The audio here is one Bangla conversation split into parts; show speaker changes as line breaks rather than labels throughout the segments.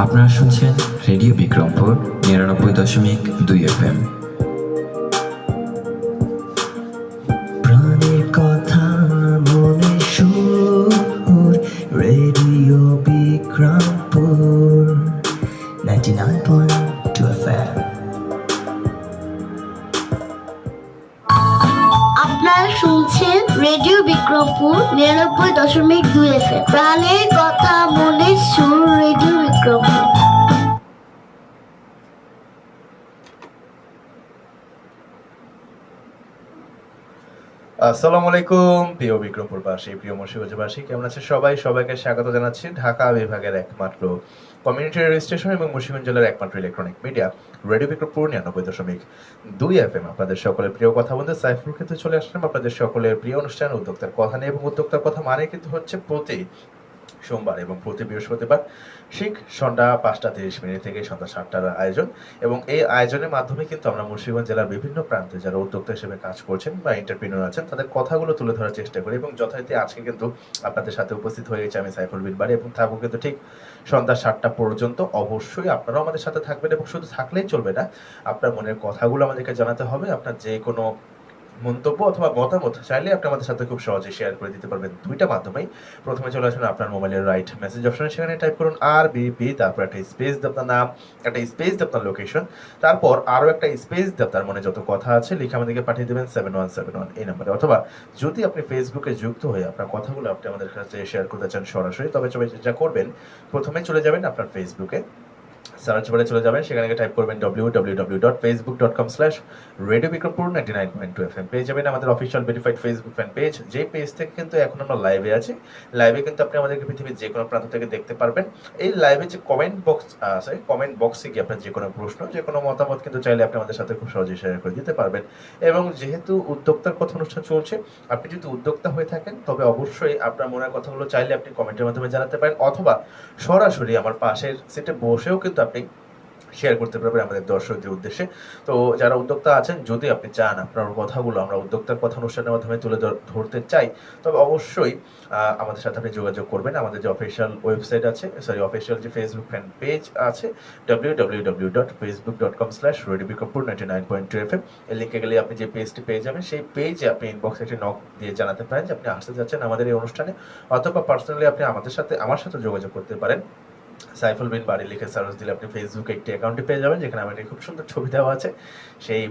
আপনারা শুনছেন রেডিও বিক্রমপুর ৯৯.২ FM। প্রাণের কথা মনে সুর, রেডিও বিক্রমপুর 99.2 FM।
আপনারা শুনছেন রেডিও বিক্রমপুর ৯৯.২ FM। প্রাণের কথা মনে সুর, রেডিও বিক্রমপুর।
আসসালামু আলাইকুম প্রিয় বিক্রমপুরবাসী, প্রিয় মুন্সিগঞ্জবাসী, কেমন আছে সবাই? সবাইকে স্বাগত জানাচ্ছি ঢাকা বিভাগের একমাত্র কমিউনিটি রেডিও স্টেশন এবং মুন্সিগঞ্জ জেলার একমাত্র electronic media radio Bikrampur ৯৯.২ FM। আপনাদের সকলের প্রিয় কথা বলতে সাইফুল কিন্তু চলে আসলাম আপনাদের সকলের প্রিয় অনুষ্ঠান উদ্যোক্তার কথা নিয়ে। এবং উদ্যোক্তার কথা মানে কিন্তু হচ্ছে প্রতি সোমবার এবং প্রতি বৃহস্পতিবার ঠিক সন্ধ্যা ৫টা ৩০ থেকে সন্ধ্যা ৭টার আয়োজন। এবং এই আয়োজনের মাধ্যমে কিন্তু আমরা মুন্সিগঞ্জ জেলার বিভিন্ন প্রান্তে যারা উদ্যোক্তা হিসেবে কাজ করছেন বা এন্টারপ্রেনিউর আছেন তাদের কথাগুলো তুলে ধরার চেষ্টা করি। এবং যথারীতি আজকে কিন্তু আপনাদের সাথে উপস্থিত হয়ে গেছে আমি সাইফুল বিন বাড়ি, এবং থাকবো কিন্তু ঠিক সন্ধ্যা ৭টা পর্যন্ত। অবশ্যই আপনারাও আমাদের সাথে থাকবেন, এবং শুধু থাকলেই চলবে না, আপনার মনের কথাগুলো আমাদেরকে জানাতে হবে। আপনার যে কোনো মন্তব্য অথবা মতামত চাইলে আপনি আমাদের সাথে খুব সহজে শেয়ার করে দিতে পারবেন দুইটা মাধ্যমেই। প্রথমে চলে আসুন আপনার মোবাইলের রাইট মেসেজ অপশনে, সেখানে টাইপ করুন RBP, তারপর একটা স্পেস দিয়ে আপনার নাম, একটা স্পেস দিয়ে আপনার লোকেশন, তারপর আরও একটা স্পেস দিয়ে আপনার মনে যত কথা আছে লিখে আমাদেরকে পাঠিয়ে দেবেন 7171 এই নাম্বারে। অথবা যদি আপনি ফেসবুকে যুক্ত হয়ে আপনার কথাগুলো আপনি আমাদের কাছে শেয়ার করতে চান সরাসরি, তবে যা করবেন প্রথমে চলে যাবেন আপনার ফেসবুকে, সার্চ বারে চলে যাবেন, সেখানে টাইপ করবেন www.facebook.com/radiobikrampur 99.2 FM। পেয়ে যাবেন আমাদের official verified Facebook fan page, যে পেজ থেকে কিন্তু এখন আমরা লাইভে আছি। লাইভে কিন্তু আপনি আমাদেরকে পৃথিবীর যে কোনো প্রান্ত থেকে দেখতে পারবেন। এই লাইভে যে কমেন্ট বক্স আছে, কমেন্ট বক্সে গিয়ে আপনার যে কোনো প্রশ্ন, যে কোনো মতামত কিন্তু চাইলে আপনি আমাদের সাথে খুব সহজেই শেয়ার করে দিতে পারবেন। এবং যেহেতু উদ্যোক্তার কথা অনুষ্ঠান চলছে, আপনি যদি উদ্যোক্তা হয়ে থাকেন তবে অবশ্যই আপনার মনের কথাগুলো চাইলে আপনি কমেন্টের মাধ্যমে জানাতে পারেন, অথবা সরাসরি আমার পাশের সিটে বসেও কিন্তু আপনি শেয়ার করতে পারবেন আমাদের দর্শকদের উদ্দেশ্যে। তো যারা উদ্যোক্তা আছেন, যদি আপনি চান আপনার কথাগুলো আমরা উদ্যোক্তার কথা অনুষ্ঠানের মাধ্যমে তুলে ধরতে চাই, তবে অবশ্যই আমাদের সাথে আপনি যোগাযোগ করবেন। আমাদের যে অফিসিয়াল ওয়েবসাইট আছে, অফিসিয়াল যে ফেসবুক ফ্যান পেজ আছে www.facebook.com/radiobikrampur 99.2 FM, এই লিঙ্কে গেলে আপনি যে পেজটি পেয়ে যাবেন, সেই পেজে আপনি ইনবক্সে একটি নক দিয়ে জানাতে পারেন যে আপনি আসতে যাচ্ছেন আমাদের এই অনুষ্ঠানে, অথবা পার্সোনালি আপনি আমার সাথে যোগাযোগ করতে পারেন। সাইফুল বিন বাড়ি লিখে সার্চ দিলে আপনি ফেসবুকে একটি অ্যাকাউন্টে পেয়ে যাবেন, যেখানে আমাদের খুব সুন্দর ছবি দেওয়া আছে। সেই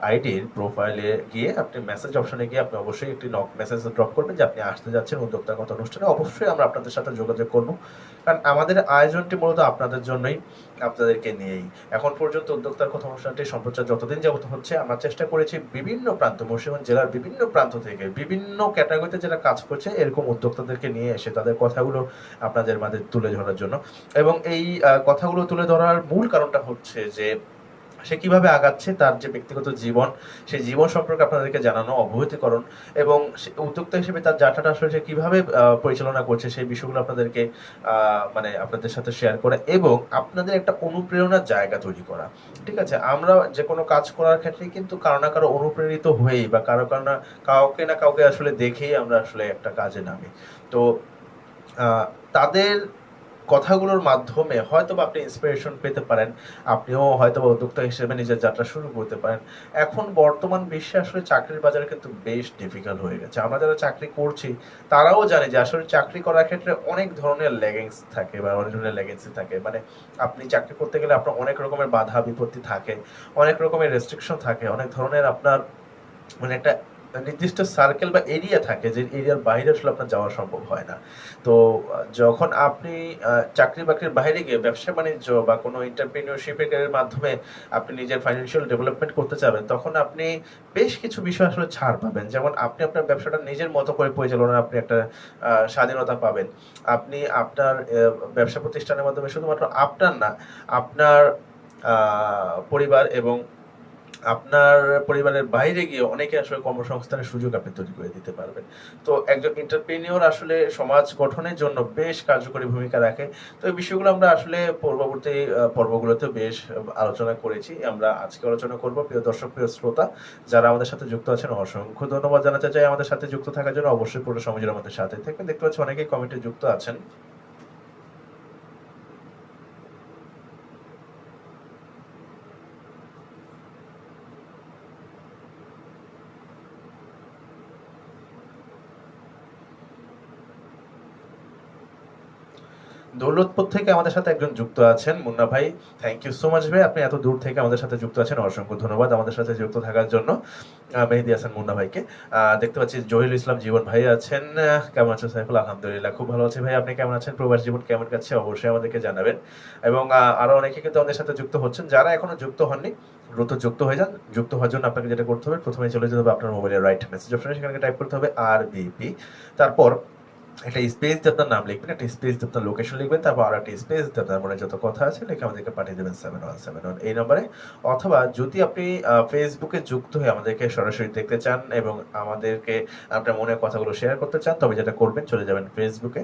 আইডির প্রোফাইলে গিয়ে আপনি মেসেজ অপশনে গিয়ে আপনি অবশ্যই একটি মেসেজ ড্রপ করবেন যে আপনি আসতে যাচ্ছেন উদ্যোক্তার কথা অনুষ্ঠানে। অবশ্যই আমরা আপনাদের সাথে যোগাযোগ করব, কারণ আমাদের আয়োজনটি মূলত আপনাদের জন্যই, আপনাদেরকে নিয়েই। এখন পর্যন্ত উদ্যোক্তার কথা অনুষ্ঠানটি সম্প্রচার যতদিন যাবত হচ্ছে, আমরা চেষ্টা করেছি বিভিন্ন প্রান্ত, মুন্সিগঞ্জ জেলার বিভিন্ন প্রান্ত থেকে বিভিন্ন ক্যাটাগরিতে যারা কাজ করছে এরকম উদ্যোক্তাদেরকে নিয়ে এসে তাদের কথাগুলো আপনাদের মাঝে তুলে ধরার জন্য। এবং এই কথাগুলো তুলে ধরার মূল কারণটা হচ্ছে যে সে কিভাবে আগাচ্ছে, তার যে ব্যক্তিগত জীবন, সেই জীবন সম্পর্কে আপনাদেরকে জানানো, অবহিতকরণ, এবং উদ্যোক্তা হিসেবে তার যাত্রাটা আসলে সে কিভাবে পরিচালনা করছে সেই বিষয়গুলো আপনাদেরকে মানে আপনাদের সাথে শেয়ার করা, এবং আপনাদের একটা অনুপ্রেরণার জায়গা তৈরি করা। ঠিক আছে, আমরা যে কোনো কাজ করার ক্ষেত্রে কিন্তু কারো না কারো অনুপ্রেরিত হয়েই বা কাউকে না কাউকে আসলে দেখেই আমরা আসলে একটা কাজে নামি। তো তাদের কথাগুলোর মাধ্যমে হয়তোবা আপনি ইন্সপিরেশন পেতে পারেন, আপনিও হয়তোবা উদ্যোক্তা হিসেবে নিজের যাত্রা শুরু করতে পারেন। এখন বর্তমান বিশ্বে আসলে চাকরির বাজারে কিন্তু বেশ ডিফিকাল্ট হয়ে গেছে। আমরা যারা চাকরি করছি তারাও জানে যে আসলে চাকরি করার ক্ষেত্রে অনেক ধরনের লেগিংস থাকে বা অনেক ধরনের লেগেন্সি থাকে। মানে আপনি চাকরি করতে গেলে আপনার অনেক রকমের বাধা বিপত্তি থাকে, অনেক রকমের রেস্ট্রিকশন থাকে, অনেক ধরনের আপনার মানে একটা নির্দিষ্ট সার্কেল বা এরিয়া থাকে, যে এরিয়ার বাইরে আসলে আপনার যাওয়া সম্ভব হয় না। তো যখন আপনি চাকরি বাকরির বাইরে গিয়ে ব্যবসা বাণিজ্য বা কোনো এন্টারপ্রেনিউরশিপের মাধ্যমে আপনি নিজের ফাইন্যান্সিয়াল ডেভেলপমেন্ট করতে চাবেন, তখন আপনি বেশ কিছু বিষয় আসলে ছাড় পাবেন। যেমন আপনি আপনার ব্যবসাটা নিজের মতো করে পরিচালনার আপনি একটা স্বাধীনতা পাবেন। আপনি আপনার ব্যবসা প্রতিষ্ঠানের মাধ্যমে শুধুমাত্র আপনার না, আপনার পরিবার এবং আপনার পরিবারের বাইরে গিয়ে অনেকে আসলে কর্মসংস্থানের সুযোগ আপনি তৈরি করে দিতে পারবেন। তো একজন এন্টারপ্রেনিউর আসলে সমাজ গঠনের জন্য বেশ কার্যকরী ভূমিকা রাখে। তো এই বিষয়গুলো আমরা আসলে পূর্ববর্তী পর্বগুলোতে বেশ আলোচনা করেছি। আমরা আজকে আলোচনা করব। প্রিয় দর্শক, প্রিয় শ্রোতা, যারা আমাদের সাথে যুক্ত আছেন অসংখ্য ধন্যবাদ জানাতে চাই আমাদের সাথে যুক্ত থাকার জন্য। অবশ্যই পুরো সময় জুড়ে আমাদের সাথে থাকবেন। দেখতে পাচ্ছি অনেকেই কমেন্টে যুক্ত আছেন। দৌলতপুর থেকে আমাদের সাথে একজন যুক্ত আছেন, মুন্না ভাই। থ্যাংক ইউ সো মাচ ভাই, আপনি এত দূর থেকে আমাদের সাথে যুক্ত আছেন, অসংখ্য ধন্যবাদ আমাদের সাথে যুক্ত থাকার জন্য মেহেদী হাসান মুন্না ভাইকে। দেখতে পাচ্ছি জহিরুল ইসলাম জীবন ভাই আছেন। কেমন আছেন সাইফুল? আলহামদুলিল্লাহ, খুব ভালো আছি ভাই। আপনি কেমন আছেন? প্রবাস জীবন কেমন কাটছে অবশ্যই আমাদেরকে জানাবেন। এবং আরো অনেকে কিন্তু আমাদের সাথে যুক্ত হচ্ছেন। যারা এখনো যুক্ত হননি, দ্রুত যুক্ত হয়ে যান। যুক্ত হওয়ার জন্য আপনাকে যেটা করতে হবে, প্রথমে চলে যেতে হবে আপনার মোবাইলের রাইট মেসেজ অপশনে, সেখানে টাইপ করতে হবে RBP, তারপর একটা স্পেস দিয়ে আপনার নাম লিখবেন, একটা স্পেস দিয়ে আপনার লোকেশন লিখবেন, তারপর আর একটা স্পেস দিয়ে আপনার মনে যত কথা আছে লিখে আমাদেরকে পাঠিয়ে দেবেন 7171 এই নম্বরে। অথবা যদি আপনি ফেসবুকে যুক্ত হয়ে আমাদেরকে সরাসরি দেখতে চান এবং আমাদেরকে আপনার মনের কথাগুলো শেয়ার করতে চান, তবে যেটা করবেন, চলে যাবেন ফেসবুকে,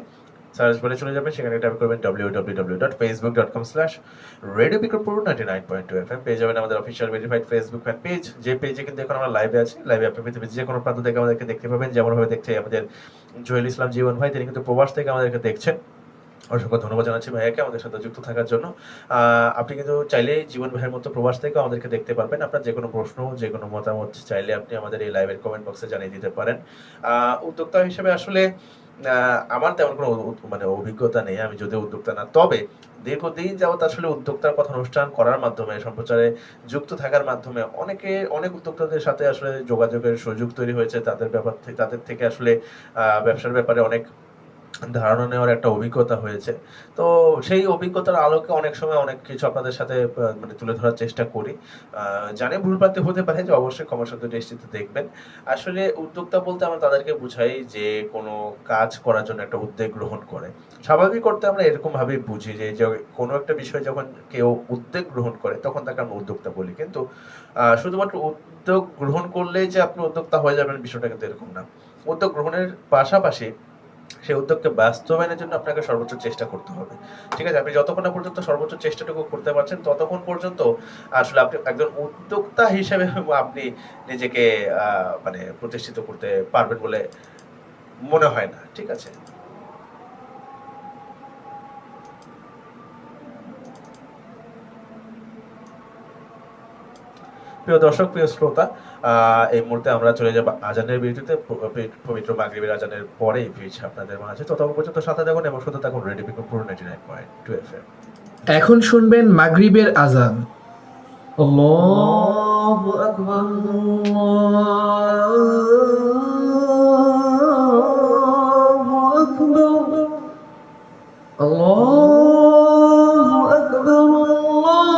সার্চ করে চলে যাবেন, সেখানে টাইপ করবেন www.facebook.com/radio বিক্রমপুর 99.2 FM, পেয়ে যাবেন আমাদের official verified Facebook fan page. যে পেজে কিন্তু এখন আমরা লাইভে আছি। লাইভে আপনি পৃথিবীর যে কোনো প্রান্ত থেকে আমাদেরকে দেখতে পাবেন। যেমনভাবে দেখছে আমাদের জহিরুল ইসলাম জীবন ভাই, তিনি কিন্তু প্রবাস থেকে আমাদেরকে দেখছেন। অসংখ্য ধন্যবাদ জানাচ্ছি ভাইয়াকে আমাদের সাথে যুক্ত থাকার জন্য। আপনি কিন্তু চাইলে জীবন ভাইয়ের মতো প্রবাস থেকেও আমাদেরকে দেখতে পারবেন। আপনার যে কোনো প্রশ্ন, যে কোনো মতামত চাইলে আপনি আমাদের এই লাইভের কমেন্ট বক্সে জানিয়ে দিতে পারেন। উদ্যোক্তা হিসেবে আসলে আমার তেমন কোনো মানে অভিজ্ঞতা নেই, আমি যদিও উদ্যোক্তা না। তবে দীর্ঘদিন যাবত আসলে উদ্যোক্তার কথা অনুষ্ঠান করার মাধ্যমে, সম্প্রচারে যুক্ত থাকার মাধ্যমে অনেক উদ্যোক্তাদের সাথে আসলে যোগাযোগের সুযোগ তৈরি হয়েছে। তাদের থেকে আসলে ব্যবসার ব্যাপারে অনেক ধারণা নেওয়ার একটা অভিজ্ঞতা হয়েছে। তো সেই অভিজ্ঞতার আলোকে অনেক সময় অনেক কিছু আপনাদের সাথে মানে তুলে ধরার চেষ্টা করি। জানি ভুলভ্রান্তি হতে পারে, যে অবশ্যই ক্ষমার সাথে দৃষ্টিতে দেখবেন। আসলে উদ্যোক্তা বলতে আমরা তাদেরকে বুঝাই যে কোনো কাজ করার জন্য একটা উদ্যোগ গ্রহণ করে। স্বাভাবিক অর্থে আমরা এরকম ভাবেই বুঝি যে কোনো একটা বিষয় যখন কেউ উদ্যোগ গ্রহণ করে তখন তাকে আমরা উদ্যোক্তা বলি। কিন্তু শুধুমাত্র উদ্যোগ গ্রহণ করলেই যে আপনি উদ্যোক্তা হয়ে যাবেন, বিষয়টা কিন্তু এরকম না। উদ্যোগ গ্রহণের পাশাপাশি সেই উদ্যোগকে বাস্তবায়নের জন্য আপনাকে সর্বোচ্চ চেষ্টা করতে হবে। ঠিক আছে? আপনি যতক্ষণ না পর্যন্ত সর্বোচ্চ চেষ্টাটুকু করতে পারছেন, ততক্ষণ পর্যন্ত আসলে আপনি একজন উদ্যোক্তা হিসেবে আপনি নিজেকে মানে প্রতিষ্ঠিত করতে পারবেন বলে মনে হয় না। ঠিক আছে? প্রিয় দর্শক, প্রিয় শ্রোতা, এই মুহূর্তে আমরা চলে যাব আজানের বিরতিতে। পবিত্র মাগরিবের আজানের পরেই ফিরছি আপনাদের মাঝে। ততক্ষণ পর্যন্ত সাথে থাকুন এবং শুধু থাকুন রেডিও বিক্রমপুর 99.2 FM।
এখন শুনবেন মাগরিবের আজান।
আল্লাহু আকবার, আল্লাহু আকবার, আল্লাহু আকবার, আল্লাহু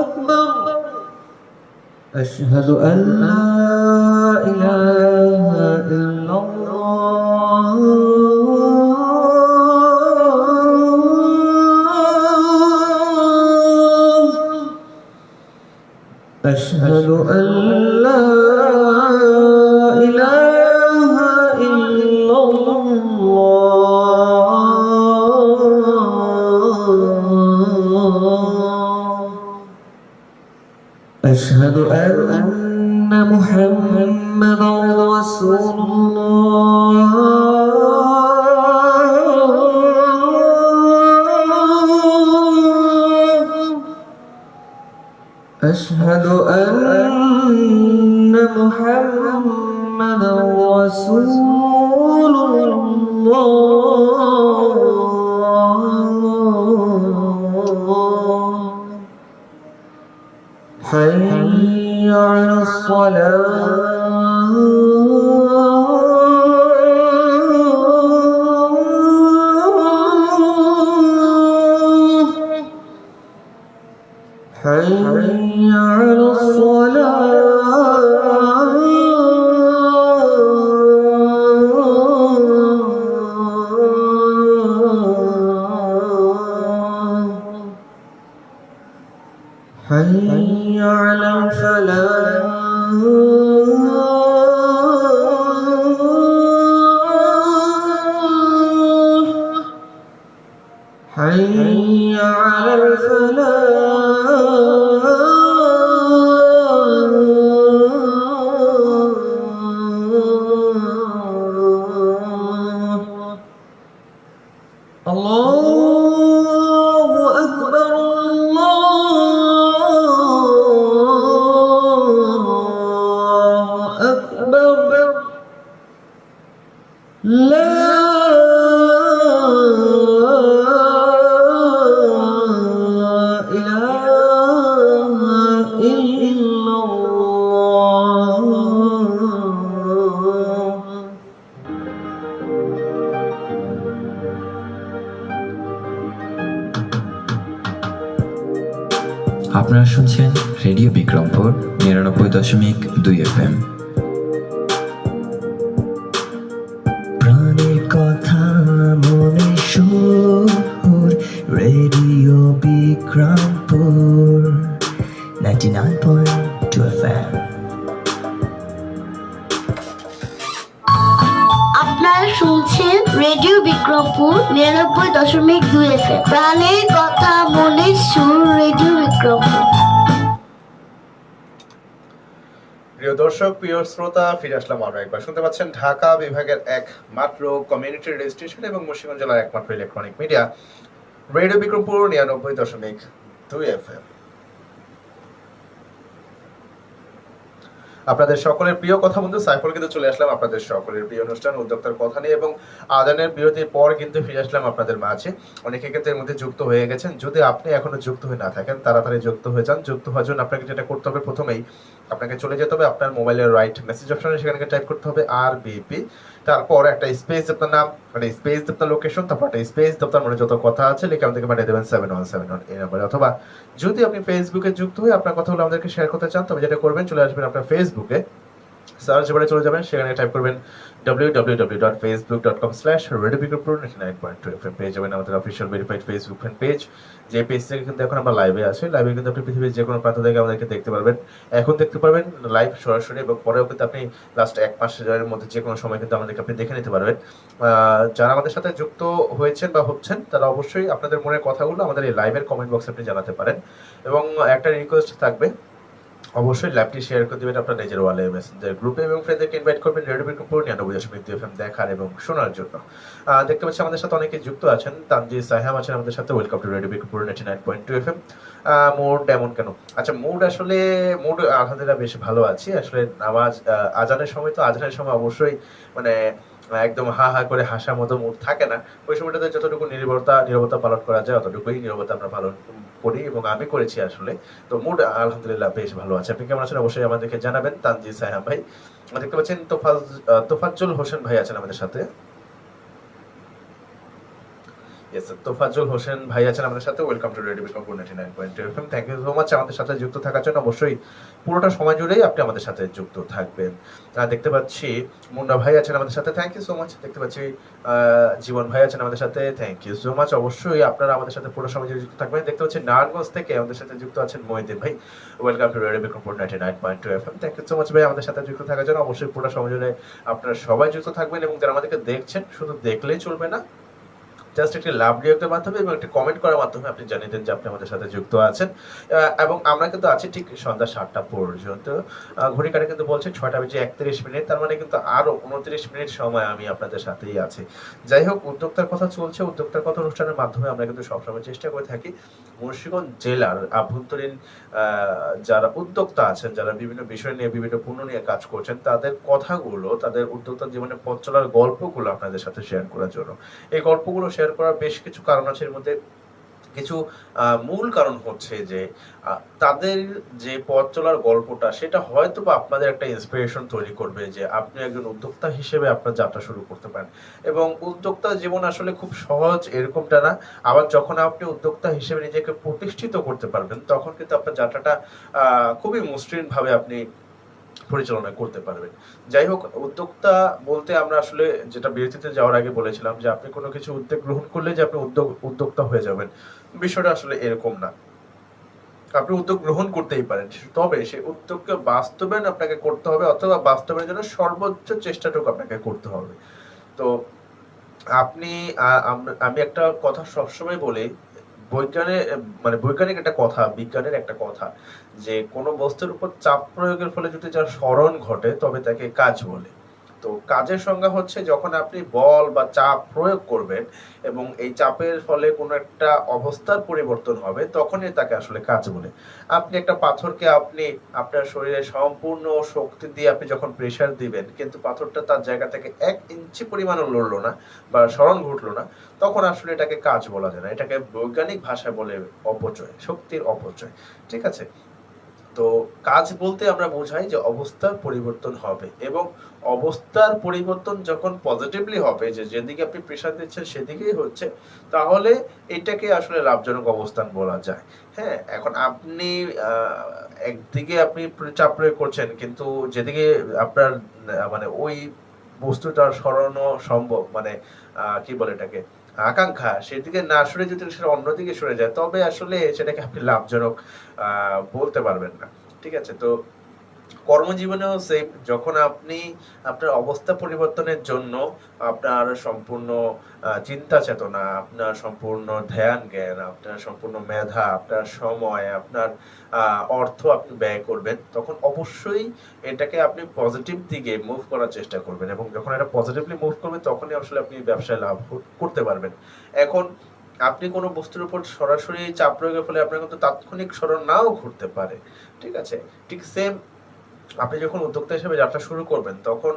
আকবার। আশহাদু আন লা ইলাহা ইল্লাল্লাহ, أشهد أن لا إله إلا الله، أشهد أن محمدا رسول الله، أشهد أن محمدا رسول الله، حي على الصلاة، حي على الصلاة. حي على الفلاح حي على الفلاح الله أكبر الله أكبر لا إله إلا الله
আপনারা শুনছেন রেডিও বিক্রমপুর ৯৯.২ FM। প্রাণের কথা মনে সুর, রেডিও বিক্রমপুর 99.2 FM।
আপনারা শুনছেন রেডিও বিক্রমপুর ৯৯.২ FM। প্রাণের কথা মনের সুর, রেডিও বিক্রমপুর।
প্রিয় দর্শক, প্রিয় শ্রোতা, ফিরে আসলাম আরো একবার। শুনতে পাচ্ছেন ঢাকা বিভাগের একমাত্র কমিউনিটি রেডিও স্টেশন এবং মুন্সিগঞ্জ জেলার একমাত্র electronic media radio Bikrampur ৯৯.২ FM। আপনাদের সকলের প্রিয় কথা বন্ধু সাইফুল কিন্তু চলে আসলাম আপনাদের সকলের প্রিয় অনুষ্ঠান উদ্যোক্তার কথা নিয়ে, এবং আজানের বিরতির পর কিন্তু ফিরে আসলাম আপনাদের মাঝে। অনেকে কিন্তু এর মধ্যে যুক্ত হয়ে গেছেন। যদি আপনি এখনো যুক্ত হয়ে না থাকেন, তাড়াতাড়ি যুক্ত হয়ে যান। যুক্ত হওয়ার জন্য আপনাকে যেটা করতে হবে, প্রথমেই আপনাকে চলে যেতে হবে আপনার মোবাইলের রাইট মেসেজ অপশনে, সেখানে টাইপ করতে হবে RBP, তারপর একটা স্পেস আপনার নাম, মানে স্পেস আপনার লোকেশন, তারপর একটা স্পেস আপনার মনে যত কথা আছে লিখে আমাদেরকে পাঠিয়ে দেবেন 7171 এই নম্বরে। অথবা যদি আপনি ফেসবুকে যুক্ত হয়ে আপনার কথাগুলো আমাদেরকে শেয়ার করতে চান, তবে যেটা করবেন, চলে আসবেন আপনার ফেসবুকে, সার্চ বারে চলে যাবেন, সেখানে টাইপ করবেন www.facebook.com/radiobikrompur99.2 পেয়ে যাবেন আমাদের official verified Facebook fan page. যে পেজ থেকে কিন্তু এখন আমরা লাইভে আছি, লাইভে কিন্তু আপনি পৃথিবীর যে কোনো প্রান্ত থেকে আমাদেরকে দেখতে পারবেন। এখন দেখতে পারবেন লাইভ সরাসরি, এবং পরেও কিন্তু আপনি লাস্ট এক মাসের মধ্যে যে কোনো সময় কিন্তু আমাদেরকে আপনি দেখে নিতে পারবেন। যারা আমাদের সাথে যুক্ত হয়েছেন বা হচ্ছেন, তারা অবশ্যই আপনাদের মনের কথাগুলো আমাদের এই লাইভের কমেন্ট বক্সে আপনি জানাতে পারেন। এবং একটা রিকোয়েস্ট থাকবে, অবশ্যই লাইভটি শেয়ার করে দিবেন আপনার নিজের ওয়ালে, মেসেঞ্জার গ্রুপে, এবং ফ্রেন্ডদেরকে ইনভাইট করবেন রেডিও বিক্রমপুর ৯৯.২ FM দেখার এবং শোনার জন্য। দেখতে পাচ্ছি আমাদের সাথে অনেকে যুক্ত আছেন। তানজি সাইহাম আছেন আমাদের সাথে। Welcome to radio Bikrampur 99.2 FM। Mood এমন কেন? আচ্ছা, মুড আলহামদুলিল্লাহ বেশ ভালো আছি। আসলে নামাজ আজানের সময়, তো আজানের সময় অবশ্যই মানে একদম হা হা করে হাসার মতো মুড থাকে না। ওই সময়টাতে যতটুকু নীরবতা পালন করা যায়, অতটুকুই নীরবতা আমরা পালন করি, এবং আমি করেছি আসলে। তো মুড আলহামদুলিল্লাহ বেশ ভালো আছে। আপনি কেমন আছেন অবশ্যই আমাদেরকে জানাবেন। তানজি সাইহাম ভাই, দেখতে পাচ্ছেন তোফাজ্জল হোসেন ভাই আছেন আমাদের সাথে। তোফাজ্জল হোসেন ভাই আছেন আমাদের সাথে। Welcome to radio Bikrampur 99.2 FM। Thank you so much আমাদের সাথে যুক্ত থাকার জন্য। অবশ্যই পুরোটা সময় জুড়েই আপনি আমাদের সাথে যুক্ত থাকবেন। দেখতে পাচ্ছি মুন্না ভাই আছেন আমাদের সাথে। Thank you so much. দেখতে পাচ্ছি জীবন ভাই আছেন আমাদের সাথে। Thank you so much. অবশ্যই আপনারা আমাদের সাথে পুরো সময় জুড়ে যুক্ত থাকবেন। দেখতে পাচ্ছি নারায়ণগঞ্জ থেকে আমাদের সাথে যুক্ত আছেন মহিউদ্দিন ভাই। Welcome to radio Bikrampur 99.2 FM। Thank you so much ভাই আমাদের সাথে যুক্ত থাকার জন্য। অবশ্যই পুরো সময় জুড়ে আপনারা সবাই যুক্ত থাকবেন, এবং যারা আমাদেরকে দেখছেন, শুধু দেখলেই চলবে না, জাস্ট একটি লাভ রিঅ্যাক্টের মাধ্যমে এবং একটি কমেন্ট করার মাধ্যমে আপনি জানিয়ে দেন যে আপনি আমাদের সাথে যুক্ত আছেন। এবং আমরা কিন্তু আছি ঠিক সন্ধ্যা 7টা পর্যন্ত। ঘড়ি কাটে কিন্তু বলছে 6:31, তার মানে কিন্তু আরো 29 মিনিট সময় আমি আপনাদের সাথেই আছি। যাই হোক, উদ্যোক্তার কথা চলছে। উদ্যোক্তার কথা অনুষ্ঠানের মাধ্যমে আমরা কিন্তু সবসময় চেষ্টা করে থাকি মুন্সিগঞ্জ জেলার আভ্যন্তরীণ যারা উদ্যোক্তা আছেন, যারা বিভিন্ন বিষয় নিয়ে, বিভিন্ন পণ্য নিয়ে কাজ করছেন, তাদের কথাগুলো, তাদের উদ্যোক্তার জীবনে পথ চলার গল্পগুলো আপনাদের সাথে শেয়ার করার জন্য। এই গল্পগুলো শেয়ার করার বেশ কিছু কারণ আছে। এর মধ্যে কিছু মূল কারণ হচ্ছে যে তাদের যে পথ চলার গল্পটা, সেটা হয়তো বা আপনাদের একটা ইন্সপিরেশন তৈরি করবে যে আপনি একজন উদ্যোক্তা হিসেবে আপনার যাত্রা শুরু করতে পারেন। এবং উদ্যোক্তা জীবন আসলে খুব সহজ এরকমটা না। আবার যখন আপনি উদ্যোক্তা হিসেবে নিজেকে প্রতিষ্ঠিত করতে পারবেন, তখন কিন্তু আপনার যাত্রাটা খুবই মসৃণ ভাবে আপনি পরিচালনা করতে পারবেন। যাই হোক, উদ্যোক্তা বলতে আমরা আসলে যেটা বিরতিতে যাওয়ার আগে বলেছিলাম যে আপনি কোনো কিছু উদ্যোগ গ্রহণ করলে যে আপনি উদ্যোক্তা হয়ে যাবেন, বিষয়টা আসলে এরকম না। আপনি উদ্যোগ গ্রহণ করতেই পারেন, তবে সেই উদ্যোগকে বাস্তবায়ন আপনাকে করতে হবে, অথবা বাস্তবায়নের জন্য সর্বোচ্চ চেষ্টাটুকু আপনাকে করতে হবে। তো আপনি আমি একটা কথা সবসময় বলি, বৈজ্ঞানিক একটা কথা, বিজ্ঞানের একটা কথা, যে কোনো বস্তুর উপর চাপ প্রয়োগের ফলে যদি যার স্মরণ ঘটে তবে তাকে কাজ বলে। তো কাজের সংজ্ঞা হচ্ছে যখন আপনি বল বা চাপ প্রয়োগ করবেন এবং এই চাপের ফলে কোনো একটা অবস্থার পরিবর্তন হবে, তখনই তাকে আসলে কাজ বলে। আপনি একটা পাথরকে আপনি আপনার শরীরে সম্পূর্ণ শক্তি দিয়ে আপনি যখন প্রেসার দিবেন, কিন্তু পাথরটা তার জায়গা থেকে 1 ইঞ্চি পরিমাণও লড়লো না বা স্মরণ ঘটলো না, তখন আসলে এটাকে কাজ বলা যায় না। এটাকে বৈজ্ঞানিক ভাষায় বলে অপচয়, শক্তির অপচয়। ঠিক আছে? তো কাজ বলতে আমরা বোঝাই যে অবস্থার পরিবর্তন হবে, এবং অবস্থার পরিবর্তন যখন পজিটিভলি হবে, যে যেদিকে আপনি প্রেসার দিচ্ছেন সেদিকেই হচ্ছে, তাহলে এটাকে আসলে লাভজনক অবস্থান বলা যায়। হ্যাঁ, এখন আপনি একদিকে আপনি চাপ প্রয়োগ করছেন, কিন্তু যেদিকে আপনার মানে ওই বস্তুটার সরানো সম্ভব, মানে কি বলে এটাকে, আকাঙ্ক্ষা, সেদিকে না সরে যদি সেটা অন্যদিকে সরে যায়, তবে আসলে সেটাকে আপনি লাভজনক বলতে পারবেন না। ঠিক আছে? তো কর্মজীবনেও সেম, যখন আপনি আপনার অবস্থা পরিবর্তনের জন্য আপনার সম্পূর্ণ চিন্তা চেতনা, আপনার সম্পূর্ণ ধ্যান জ্ঞান, আপনার সম্পূর্ণ মেধা, আপনার সময়, আপনার অর্থ আপনি ব্যয় করবেন, তখন অবশ্যই এটাকে আপনি পজিটিভ দিকে মুভ করার চেষ্টা করবেন, এবং যখন এটা পজিটিভলি মুভ করবে তখনই আসলে আপনি ব্যবসায় লাভ করতে পারবেন। এখন আপনি কোনো বস্তুর উপর সরাসরি চাপ প্রয়োগের ফলে আপনার কিন্তু তাৎক্ষণিক স্মরণ নাও ঘটতে পারে। ঠিক আছে? ঠিক সেম, আপনি যখন উদ্যোক্তা হিসেবে যাত্রা শুরু করবেন, তখন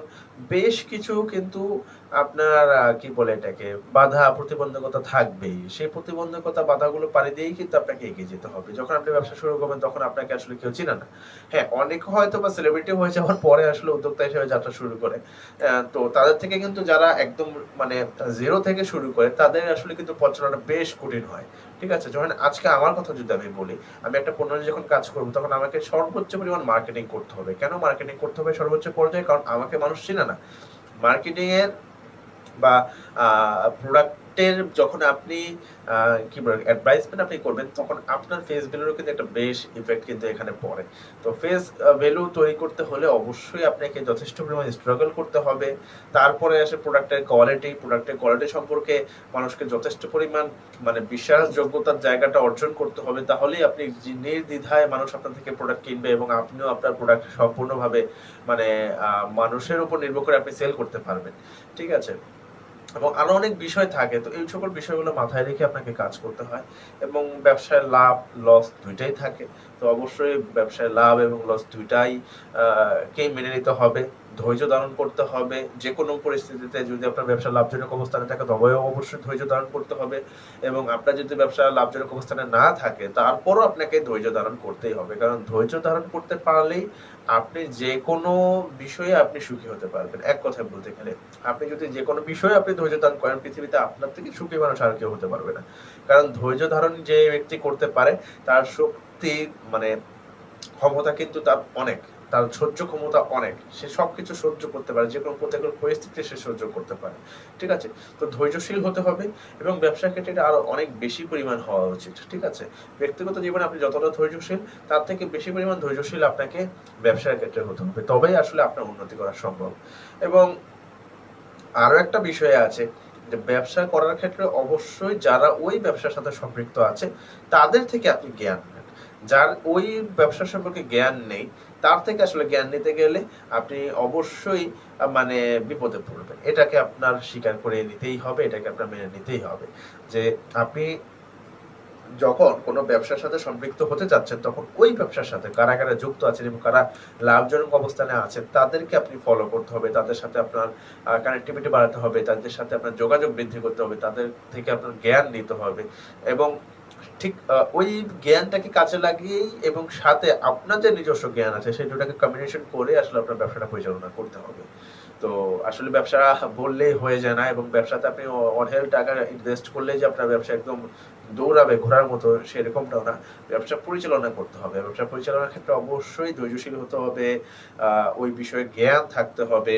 বেশ কিছু কিন্তু আপনার কি বলে এটাকে, বাধা প্রতিবন্ধকতা থাকবেই। সেই প্রতিবন্ধকতা বাধাগুলো পাড়ি দিয়েই কিন্তু আপনাকে এগিয়ে যেতে হবে। যখন আপনি ব্যবসা শুরু করবেন তখন আপনাকে আসলে কেউ চিনে না। হ্যাঁ, অনেকে হয়তো বা সেলিব্রিটি হয়ে যাওয়ার পরে আসলে উদ্যোক্তা হিসেবে যাত্রা শুরু করে। তো তাদের থেকে কিন্তু যারা একদম মানে জিরো থেকে শুরু করে, তাদের আসলে কিন্তু পথ চলাটা বেশ কঠিন হয়। ঠিক আছে? যখন আজকে আমার কথা যদি আমি বলি, আমি একটা পণ্য নিয়ে যখন কাজ করবো, তখন আমাকে সর্বোচ্চ পরিমাণ মার্কেটিং করতে হবে। কেন মার্কেটিং করতে হবে সর্বোচ্চ পর্যায়ে? কারণ আমাকে মানুষ চিনে না। মার্কেটিং এর বা প্রোডাক্টের যখন আপনি কি বলে অ্যাডভার্টাইজমেন্ট আপনি করবেন, তখন আপনার ফেস ভ্যালুরও কিন্তু একটা বেশ ইফেক্ট কিন্তু এখানে পড়ে। তো ফেস ভ্যালু তৈরি করতে হলে অবশ্যই আপনাকে যথেষ্ট পরিমাণ স্ট্রাগল করতে হবে। তারপরে আসে প্রোডাক্টের কোয়ালিটি সম্পর্কে মানুষকে যথেষ্ট পরিমাণ মানে বিশ্বাসযোগ্যতার জায়গাটা অর্জন করতে হবে। তাহলেই আপনি নির্দ্বিধায় মানুষ আপনার থেকে প্রোডাক্ট কিনবে, এবং আপনিও আপনার প্রোডাক্ট সম্পূর্ণভাবে মানে মানুষের উপর নির্ভর করে আপনি সেল করতে পারবেন। ঠিক আছে? এবং আরো অনেক বিষয় থাকে। তো এই সকল বিষয়গুলো মাথায় রেখে আপনাকে কাজ করতে হয়, এবং ব্যবসায় লাভ লস দুইটাই থাকে। তো অবশ্যই ব্যবসায় লাভ এবং লস দুইটাই কে মেনে নিতে হবে, ধৈর্য ধারণ করতে হবে। যে কোনো পরিস্থিতিতে যদি আপনার ব্যবসা লাভজনক অবস্থানে থাকে, তবেও অবশ্যই ধৈর্য ধারণ করতে হবে, এবং আপনার যদি ব্যবসা লাভজনক অবস্থানে না থাকে, তারপরও আপনাকে ধৈর্য ধারণ করতেই হবে। কারণ ধৈর্য ধারণ করতে পারলেই আপনি যে কোনো বিষয়ে আপনি সুখী হতে পারবেন। এক কথায় বলতে গেলে, আপনি যদি যে কোনো বিষয়ে আপনি ধৈর্য ধারণ করেন, পৃথিবীতে আপনার থেকে সুখী মানুষ আর কেউ হতে পারবে না। কারণ ধৈর্য ধারণ যে ব্যক্তি করতে পারে, তার শক্তি মানে ক্ষমতা কিন্তু তার অনেক, তার সহ্য ক্ষমতা অনেক, সে সবকিছু সহ্য করতে পারে, যে কোনো প্রত্যেক পরিস্থিতি সে সহ্য করতে পারে। ঠিক আছে? তো ধৈর্যশীল হতে হবে, এবং ব্যবসার ক্ষেত্রে এটা আরো অনেক বেশি পরিমাণ হওয়া উচিত। ঠিক আছে? ব্যক্তিগত জীবনে আপনি যতটা ধৈর্যশীল, তার থেকে বেশি পরিমাণ ধৈর্যশীল আপনাকে ব্যবসার ক্ষেত্রে হতে হবে, তবেই আসলে আপনার উন্নতি করা সম্ভব। এবং আরো একটা বিষয় আছে, যে ব্যবসা করার ক্ষেত্রে অবশ্যই যারা ওই ব্যবসার সাথে সম্পৃক্ত আছে, তাদের থেকে আপনি জ্ঞান নেন। যার ওই ব্যবসা সম্পর্কে জ্ঞান নেই, তার থেকে আসলে জ্ঞান নিতে গেলে আপনি অবশ্যই মানে বিপদে পড়বেন। এটাকে আপনার স্বীকার করে নিতেই হবে, এটাকে আপনার মেনে নিতেই হবে, যে আপনি যখন কোনো ব্যবসার সাথে সম্পৃক্ত হতে যাচ্ছেন, তখন ওই ব্যবসার সাথে কারা কারা যুক্ত আছেন এবং কারা লাভজনক অবস্থানে আছেন, তাদেরকে আপনি ফলো করতে হবে, তাদের সাথে আপনার কানেক্টিভিটি বাড়াতে হবে, তাদের সাথে আপনার যোগাযোগ বৃদ্ধি করতে হবে, তাদের থেকে আপনার জ্ঞান নিতে হবে, এবং ঠিক ওই জ্ঞানটাকে কাজে লাগিয়েই এবং সাথে আপনার যে নিজস্ব জ্ঞান আছে সেই দুটাকে কম্বিনেশন করে আসলে আপনার ব্যবসাটা পরিচালনা করতে হবে। তো আসলে ব্যবসা বললেই হয়ে যায় না, এবং ব্যবসাতে আপনি অঢেল টাকা ইনভেস্ট করলেই যে আপনার ব্যবসা একদম দৌড়াবে ঘোড়ার মতো, সেরকমটাও না। ব্যবসা পরিচালনা করতে হবে। ব্যবসা পরিচালনার ক্ষেত্রে অবশ্যই ধৈর্যশীল হতে হবে, ওই বিষয়ে জ্ঞান থাকতে হবে,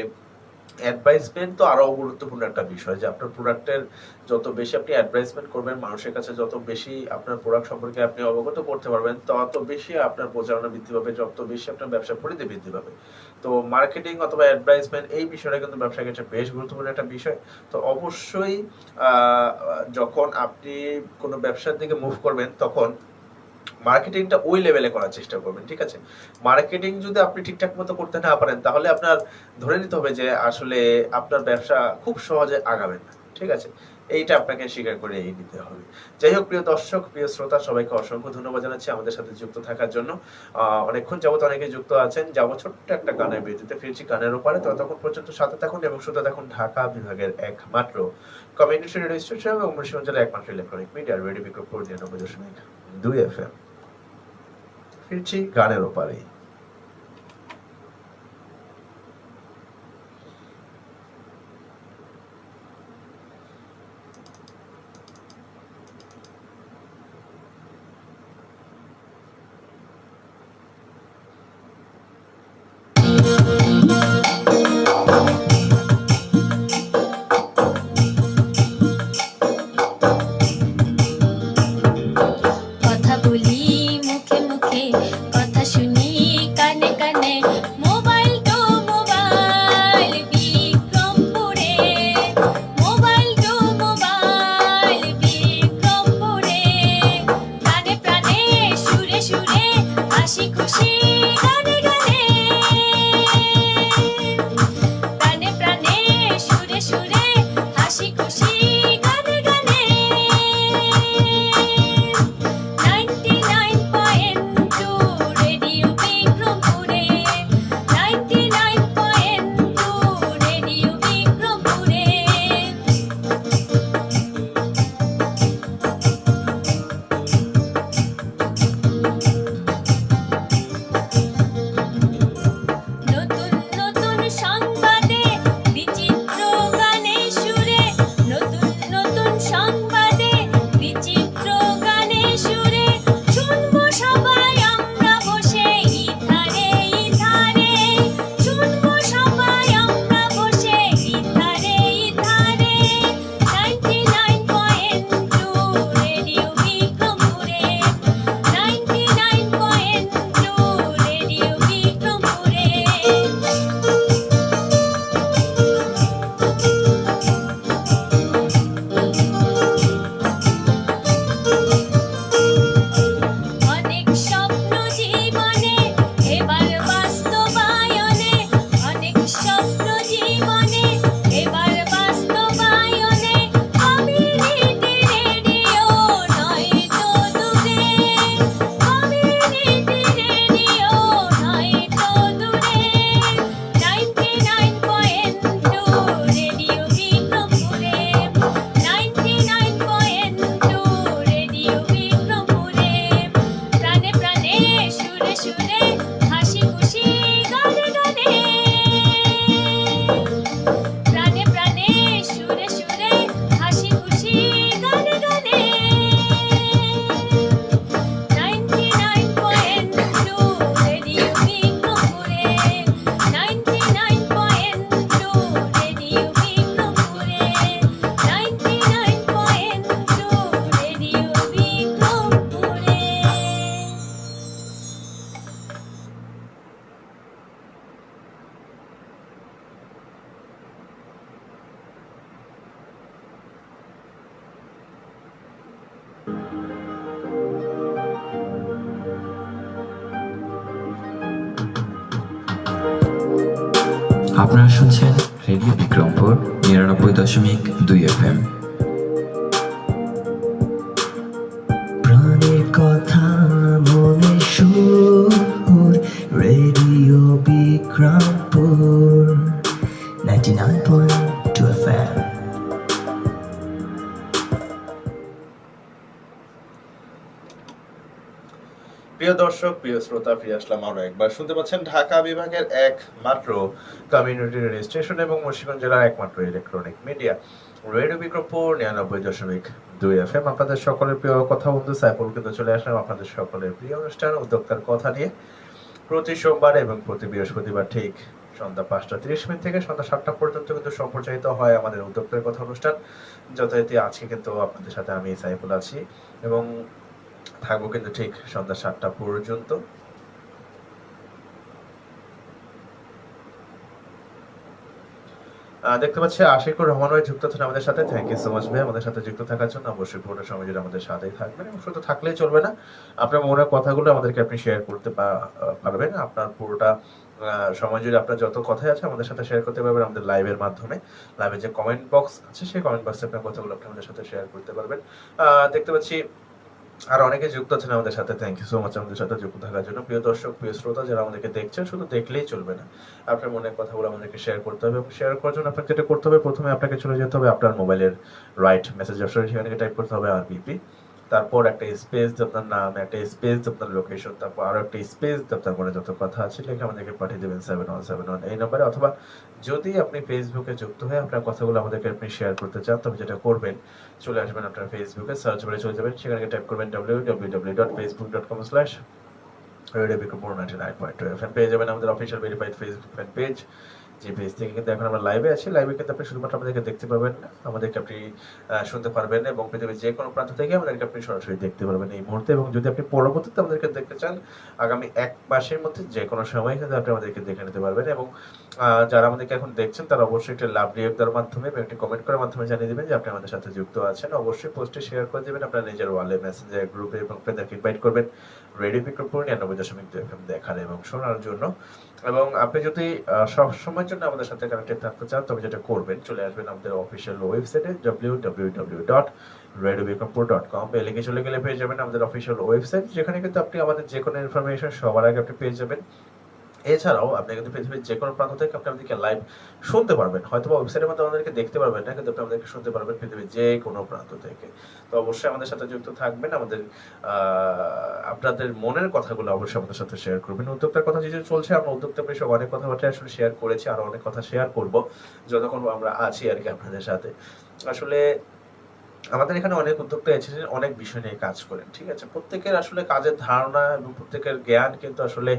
অ্যাডভাইসমেন্ট তো আরো গুরুত্বপূর্ণ একটা বিষয়, যে আপনার প্রোডাক্টের যত বেশি আপনি অ্যাডভাইসমেন্ট করবেন মানুষের কাছে, যত বেশি আপনার প্রোডাক্ট সম্পর্কে আপনি অবগত করতে পারবেন, তত বেশি আপনার প্রচারণা বৃদ্ধি পাবে, যত বেশি আপনার ব্যবসার পরিধি বৃদ্ধি পাবে। তো মার্কেটিং অথবা অ্যাডভাইসমেন্ট এই বিষয়টা কিন্তু ব্যবসার ক্ষেত্রে বেশ গুরুত্বপূর্ণ একটা বিষয়। তো অবশ্যই যখন আপনি কোনো ব্যবসার দিকে মুভ করবেন তখন মার্কেটিংটা ওই লেভেলে করার চেষ্টা করবেন, ঠিক আছে? মার্কেটিং যদি আপনি ঠিকঠাক মতো করতে না পারেন তাহলে আপনার ধরে নিতে হবে যে আসলে আপনার ব্যবসা খুব সহজে আগাবে না, ঠিক আছে? এইটা আপনাকে স্বীকার করে নিতে হবে। যাই হোক, প্রিয় দর্শক, প্রিয় শ্রোতা, সবাইকে অসংখ্য ধন্যবাদ জানাচ্ছি আমাদের সাথে যুক্ত থাকার জন্য। অনেকক্ষণ যাবত অনেকে যুক্ত আছেন। যাবো ছোট্ট একটা গানের বিরতিতে, ফিরছি গানের ওপারে। ততক্ষণ পর্যন্ত সাথে থাকুন এবং শুনতে থাকুন ঢাকা বিভাগের একমাত্র কমিউনিটি রেডিও স্টেশন এবং মুন্সিগঞ্জ জেলার একমাত্র electronic media radio Bikrampur 99.2 FM। ফিরছি গানের ওপারে।
কথা বলি মুখে মুখে, কথা শুনি কানে কানে, মোবাইল তো মোবাইল বিক্রমপুরে, মোবাইল তো মোবাইল বিক্রমপুরে, প্রাণে প্রাণে সুরে সুরে হাসি খুশি গানে গানে, প্রাণে প্রাণে সুরে সুরে হাসি খুশি গানে গানে, 99.2 রেডিও বিক্রমপুরে, 99.2 রেডিও বিক্রমপুরে। নতুন নতুন সংবাদে বিচিত্র গানে সুরে, নতুন নতুন সংবাদে বিচিত্র গানে সুরে, শুনবো সবাই আমরা বসে ইধারে ইধারে, শুনবো সবাই আমরা বসে ইধারে ইধারে, 99.2 রেডিও বিক্রমপুরে, 99.2 রেডিও বিক্রমপুরে। অনেক স্বপ্ন জীবনে এবার বাস্তবায়নে, অনেক স্বপ্ন জীবনে এবার বাস্তবায়নে, কমিউনিটি রেডিও নয় তো দূরে, কমিউনিটি রেডিও নয় তো দূরে, 99.2 রেডিও বিক্রমপুরে, 99.2 রেডিও বিক্রমপুরে, প্রাণে প্রাণে সুরে সুরে হাসি খুশি গানে গানে, প্রাণে প্রাণে সুরে সুরে হাসি খুশি গানে গানে, 99.2 রেডিও বিক্রমপুরে, 99.2 রেডিও বিক্রমপুরে, 99.2 রেডিও বিক্রমপুরে।
আপনারা শুনছেন রেডিও বিক্রমপুর 99.2 FM। প্রাণের কথা মনে সুর, রেডিও বিক্রমপুর 99.2 FM।
প্রিয় দর্শক, প্রিয় শ্রোতা, ফিরে আসলাম আরো একবার। শুনতে পাচ্ছেন ঢাকা বিভাগের একমাত্র কমিউনিটি রেডিও স্টেশন এবং মুন্সিগঞ্জ জেলার একমাত্র electronic media radio Bikrampur 99.2 FM। আপনাদের সকলের প্রিয় কথা বন্ধু সাইফুল কিন্তু চলে আসলাম আপনাদের সকলের প্রিয় অনুষ্ঠান উদ্যোক্তার কথা নিয়ে, প্রতি সোমবার এবং প্রতি বৃহস্পতিবার ঠিক সন্ধ্যা 5:30 থেকে সন্ধ্যা 7টা পর্যন্ত কিন্তু সম্প্রচারিত হয় আমাদের উদ্যোক্তার কথা অনুষ্ঠান। যথারীতি আজকে কিন্তু আপনাদের সাথে আমি সাইফুল আছি এবং থাকবো কিন্তু ঠিক সন্ধ্যা 7টা পর্যন্ত। দেখতে পাচ্ছি আশিকুর রহমান ভাই যুক্ত আছেন আমাদের সাথে। থ্যাংক ইউ সো মাচ ভাই আমাদের সাথে যুক্ত থাকার জন্য। অবশ্যই পুরোটা সময় জুড়ে আমাদের সাথেই থাকবেন এবং শুধু থাকলেই চলবে না, আপনার মনের কথাগুলো আমাদেরকে আপনি শেয়ার করতে পারবেন। আপনার পুরোটা সময় জুড়ে আপনার যত কথাই আছে আমাদের সাথে শেয়ার করতে পারবেন আমাদের লাইভের মাধ্যমে। লাইভের যে কমেন্ট বক্স আছে সেই কমেন্ট বক্সে আপনার কথাগুলো আপনি আমাদের সাথে শেয়ার করতে পারবেন। দেখতে পাচ্ছি আর অনেকে যুক্ত আছেন আমাদের সাথে। থ্যাংক ইউ সো মাচ আমাদের সাথে যুক্ত থাকার জন্য। প্রিয় দর্শক, প্রিয় শ্রোতা যারা আমাদেরকে দেখছেন, শুধু দেখলেই চলবে না, আপনার মনের কথাগুলো আমাদেরকে শেয়ার করতে হবে এবং শেয়ার করার জন্য আপনাকে যেটা করতে হবে, প্রথমে আপনাকে চলে যেতে হবে আপনার মোবাইলের রাইট মেসেজ অপশনে, সেখানে টাইপ করতে হবে আরবিপি, তারপর একটা স্পেস আপনার নাম, একটা স্পেস আপনার লোকেশন, তারপর আরো একটা স্পেস আপনার মনে যত কথা আছে লিখে আমাদেরকে পাঠিয়ে দেবেন 7171 এই নম্বরে। অথবা যদি আপনি ফেসবুকে যুক্ত হয়ে আপনার কথাগুলো আমাদেরকে আপনি শেয়ার করতে চান, তবে যেটা করবেন, চলে আসবেন আপনার ফেসবুকে, সার্চ বারে চলে যাবেন, সেখানে টাইপ করবেন www.facebook.com/radiobikrompur99.2 পেয়ে যাবেন আমাদের official verified Facebook fan page. যে পেজ থেকে কিন্তু এখন আমরা লাইভে আছি। লাইভে কিন্তু আপনি শুধুমাত্র আমাদেরকে দেখতে পাবেন, আমাদেরকে আপনি শুনতে পারবেন এবং পৃথিবীর যে কোনো প্রান্ত থেকে আমাদেরকে আপনি সরাসরি দেখতে পারবেন এই মুহূর্তে। এবং যদি আপনি পরবর্তীতে আমাদেরকে দেখতে চান, আগামী 1 মাসের মধ্যে যে কোনো সময় কিন্তু আপনি আমাদেরকে দেখে নিতে পারবেন। এবং যারা আমাদেরকে এখন দেখছেন তারা অবশ্যই একটা লাভ রিয়েক্ট দেওয়ার মাধ্যমে এবং একটি কমেন্ট করার মাধ্যমে জানিয়ে দেবেন যে আপনি আমাদের সাথে যুক্ত আছেন। অবশ্যই পোস্টে শেয়ার করে দেবেন আপনার নিজের ওয়ালে, মেসেঞ্জার গ্রুপে এবং ফ্রেন্ডদেরকে ইনভাইট করবেন রেডিও বিক্রমপুর 99.2 FM দেখার এবং শোনার জন্য। এবং আপনি যদি সব সময়ের জন্য আমাদের সাথে কানেক্টেড থাকতে চান, তবে যেটা করবেন, চলে আসবেন আমাদের অফিসিয়াল ওয়েবসাইটে www.radiobikrompur.com এই লিংকে চলে গেলে পেয়ে যাবেন আমাদের অফিসিয়াল ওয়েবসাইট, যেখানে কিন্তু আপনি আমাদের যে কোনো ইনফরমেশন সবার আগে আপনি পেয়ে যাবেন। এছাড়াও আপনি কিন্তু পৃথিবীর যে কোনো প্রান্ত থেকে আপনি আমাদেরকে লাইভ শুনতে পারবেন। হয়তো ওয়েবসাইটের মধ্যে আমাদেরকে দেখতে পারবেন না, কিন্তু আপনি আমাদেরকে শুনতে পারবেন পৃথিবীর যে কোনো প্রান্ত থেকে। তো অবশ্যই আমাদের সাথে যুক্ত থাকবেন, আমাদের আপনাদের মনের কথাগুলো অবশ্যই আমাদের সাথে শেয়ার করবেন। উদ্যোক্তার কথা যেহেতু চলছে, আমরা উদ্যোক্তার বিষয়ে অনেক কথাবার্তা আসলে শেয়ার করেছি, আরো অনেক কথা শেয়ার করব যতক্ষণ আমরা আছি আর কি আপনাদের সাথে। আসলে আমাদের এখানে অনেক উদ্যোক্তা এসেছেন, অনেক বিষয় নিয়ে কাজ করেন, ঠিক আছে। প্রত্যেকের আসলে কাজের ধারণা এবং প্রত্যেকের জ্ঞান কিন্তু আসলে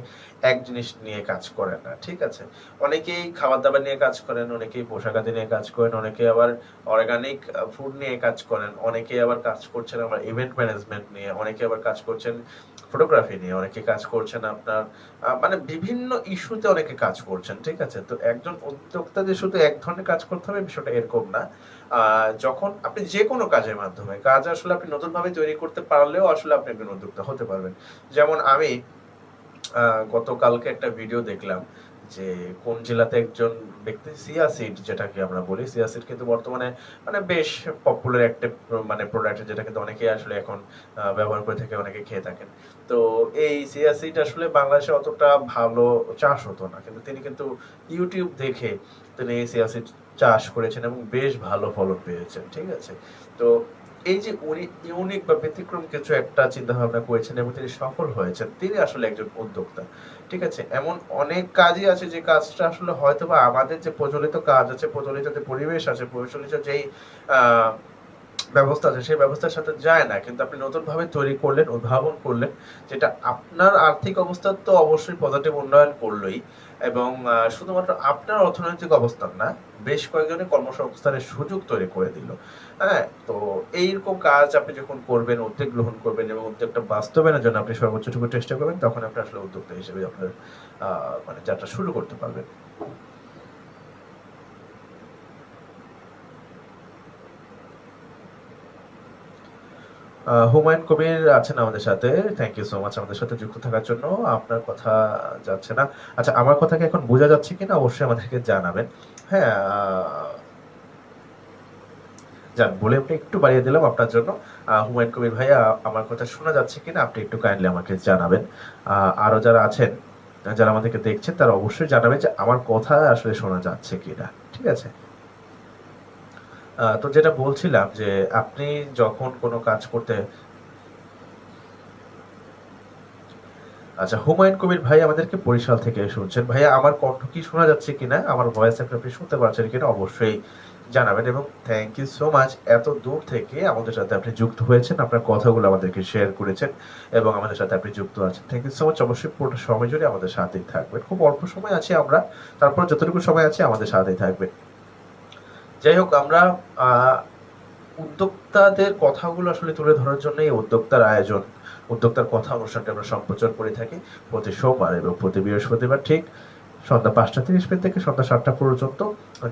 এক জিনিস নিয়ে কাজ করে না, ঠিক আছে। অনেকেই খাবার দাবার নিয়ে কাজ করেন, অনেকেই পোশাকাদি নিয়ে কাজ করেন, অনেকে আবার অর্গানিক ফুড নিয়ে কাজ করেন, অনেকে আবার কাজ করছেন আমার ইভেন্ট ম্যানেজমেন্ট নিয়ে, অনেকে আবার কাজ করছেন ফটোগ্রাফি নিয়ে, অনেকে কাজ করছেন আপনার মানে বিভিন্ন ইস্যুতে অনেকে কাজ করছেন, ঠিক আছে। তো একজন উদ্যোক্তা যে শুধু এক ধরনের কাজ করতে হবে বিষয়টা এরকম না। যখন আপনি যে কোনো কাজের মাধ্যমে কাজ আসলে আপনি নতুন ভাবে তৈরি করতে পারলেও আসলে আপনি একজন উদ্যোক্তা হতে পারবেন। যেমন আমি গতকালকে একটা ভিডিও দেখলাম যে কোন জেলাতে একজন ব্যক্তি সিয়া সিড, যেটাকে আমরা বলি, সিয়া সিড কিন্তু বর্তমানে মানে বেশ পপুলার একটা মানে প্রোডাক্ট, যেটা কিন্তু অনেকেই আসলে এখন ব্যবহার করে থাকে, অনেকে খেয়ে থাকেন। তো এই সিয়া সিড আসলে বাংলাদেশে অতটা ভালো চাষ হতো না, কিন্তু তিনি কিন্তু ইউটিউব দেখে তিনি এই সিয়া সিড চাষ করেছেন এবং বেশ ভালো ফলন পেয়েছেন, ঠিক আছে। তো এই যে উনি ইউনিক বা ব্যতিক্রম কিছু একটা চিন্তা ভাবনা করেছেন এবং তিনি সফল হয়েছেন, তিনি আসলে একজন উদ্যোক্তা, ঠিক আছে। এমন অনেক কাজই আছে যে কাজটা আসলে হয়তো বা আমাদের যে প্রচলিত কাজ আছে, প্রচলিত যে পরিবেশ আছে, প্রচলিত যেই ব্যবস্থা আছে সেই ব্যবস্থার সাথে যায় না, কিন্তু আপনি নতুন ভাবে তৈরি করলেন, উদ্ভাবন করলেন, যেটা আপনার আর্থিক অবস্থা তো অবশ্যই পজিটিভ উন্নয়ন করলোই এবং শুধুমাত্র আপনার অর্থনৈতিক অবস্থান না, বেশ কয়েকজনের কর্মসংস্থানের সুযোগ তৈরি করে দিল। হ্যাঁ, তো এইরকম কাজ আপনি যখন করবেন, উদ্যোগ গ্রহণ করবেন এবং উদ্যোগটা বাস্তবায়নের জন্য আপনি সর্বোচ্চটুকু চেষ্টা করবেন, তখন আপনি আসলে উদ্যোক্তা হিসেবে আপনার মানে যাত্রা শুরু করতে পারবেন। হুমায়ুন কবির আছেন আমাদের সাথে, থ্যাংক ইউ সো মাচ আমাদের সাথে যুক্ত থাকার জন্য। আপনার কথা যাচ্ছে না, আচ্ছা আমার কথা কি এখন বোঝা যাচ্ছে কিনা অবশ্যই আমাদেরকে জানাবেন। হ্যাঁ, যান বলে আপনি একটু বাড়িয়ে দিলাম আপনার জন্য। হুমায়ুন কবির ভাইয়া, আমার কথা শোনা যাচ্ছে কিনা আপনি একটু কাইন্ডলি আমাকে জানাবেন। আরো যারা আছেন, যারা আমাদেরকে দেখছেন, তারা অবশ্যই জানাবেন যে আমার কথা আসলে শোনা যাচ্ছে কিনা, ঠিক আছে। তো যেটা বলছিলাম যে আপনি যখন কোনো কাজ করতে, আচ্ছা হুমায়ুন কবির ভাই আমাদেরকে বরিশাল থেকে শুনছেন। ভাইয়া আমার কণ্ঠ কি শোনা যাচ্ছে কিনা, আমার ভয়েস আপনি শুনতে পারছেন কিনা অবশ্যই জানাবেন। এবং থ্যাংক ইউ সো মাচ, এত দূর থেকে আমাদের সাথে আপনি যুক্ত হয়েছেন, আপনার কথাগুলো আমাদেরকে শেয়ার করেছেন এবং আমাদের সাথে আপনি যুক্ত আছেন। Thank you so much. অবশ্যই পুরোটা সময় জুড়ে আমাদের সাথেই থাকবেন। খুব অল্প সময় আছে আমরা, তারপর যতটুকু সময় আছে আমাদের সাথেই থাকবেন। যাই হোক, আমরা উদ্যোক্তাদের কথাগুলো আসলে তুলে ধরার জন্য এই উদ্যোক্তার আয়োজন, উদ্যোক্তার কথা অনুষ্ঠানটা আমরা সম্প্রচার করে থাকি প্রতি সোমবার এবং প্রতি বৃহস্পতিবার ঠিক সন্ধ্যা 5:30 থেকে সন্ধ্যা 7টা পর্যন্ত।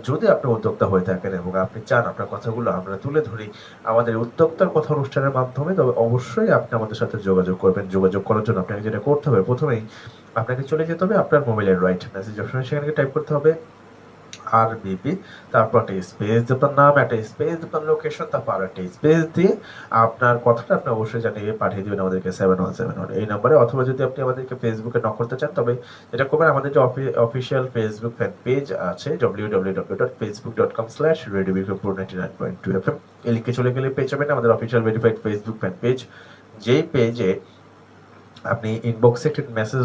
যদি আপনি উদ্যোক্তা হয়ে থাকেন এবং আপনি চান আপনার কথাগুলো আমরা তুলে ধরি আমাদের উদ্যোক্তার কথা অনুষ্ঠানের মাধ্যমে, তবে অবশ্যই আপনি আমাদের সাথে যোগাযোগ করবেন। যোগাযোগ করার জন্য আপনাকে যেটা করতে হবে, প্রথমেই আপনাকে চলে যেতে হবে আপনার মোবাইলের রাইট মেসেজ অপশনে, সেখানে টাইপ করতে হবে RBP, তারপর একটা স্পেস দিয়ে আপনার নাম, একটা স্পেস দিয়ে আপনার লোকেশন, তারপর একটা স্পেস দিয়ে আপনার কথাটা আপনি অবশ্যই জানিয়ে পাঠিয়ে দিবেন আমাদেরকে 7171 এই নাম্বারে। অথবা যদি আপনি আমাদেরকে ফেসবুকে নক করতে চান, তবে এটা করবেন আমাদের যে অফিসিয়াল ফেসবুক ফ্যান পেজ আছে www.facebook.com/radiobikrompur99.2fm, এই লিঙ্কে চলে গেলে পেয়ে যাবেন আমাদের official verified Facebook fan page, যেই পেজে আপনি ইনবক্সে একটি মেসেজ